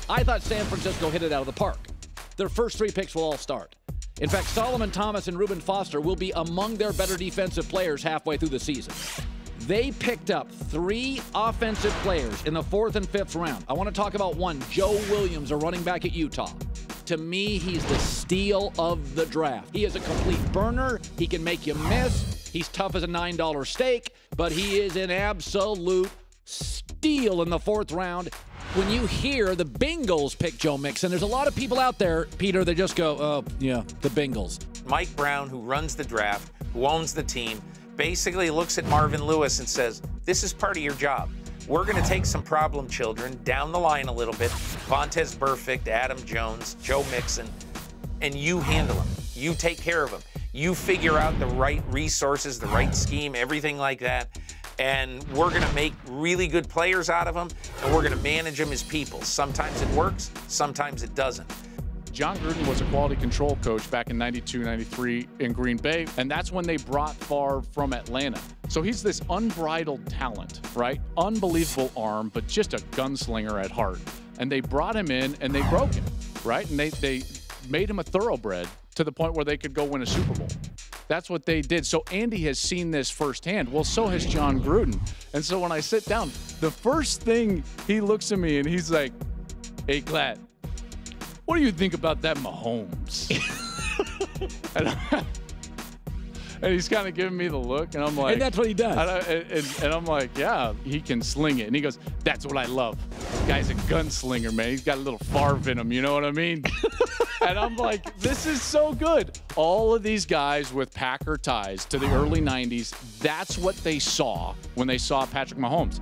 I thought San Francisco hit it out of the park. Their first 3 picks will all start. In fact, Solomon Thomas and Reuben Foster will be among their better defensive players halfway through the season. They picked up 3 offensive players in the 4th and 5th round. I want to talk about one, Joe Williams, a running back at Utah. To me, he's the steal of the draft. He is a complete burner. He can make you miss. He's tough as a $9 steak, but he is an absolute steal in the 4th round. When you hear the Bengals pick Joe Mixon, there's a lot of people out there, Peter, that just go, oh, yeah, the Bengals. Mike Brown, who runs the draft, who owns the team, basically looks at Marvin Lewis and says, this is part of your job. We're going to take some problem children down the line a little bit, Vontaze Burfict, Adam Jones, Joe Mixon, and you handle them. You take care of them. You figure out the right resources, the right scheme, everything like that. And we're going to make really good players out of them, and we're going to manage them as people. Sometimes it works, sometimes it doesn't. John Gruden was a quality control coach back in 92, 93 in Green Bay, and that's when they brought Favre from Atlanta. So he's this unbridled talent, right? Unbelievable arm, but just a gunslinger at heart. And they brought him in, and they broke him, right? And they made him a thoroughbred to the point where they could go win a Super Bowl. That's what they did. So Andy has seen this firsthand. Well, so has John Gruden. And so when I sit down, the first thing he looks at me and he's like, hey, Glad, what do you think about that Mahomes? and he's kind of giving me the look, and I'm like... And that's what he does. And I'm like, yeah, he can sling it. And he goes, that's what I love. This guy's a gunslinger, man. He's got a little Favre in him, you know what I mean? And I'm like, this is so good. All of these guys with Packer ties to the early 90s, that's what they saw when they saw Patrick Mahomes.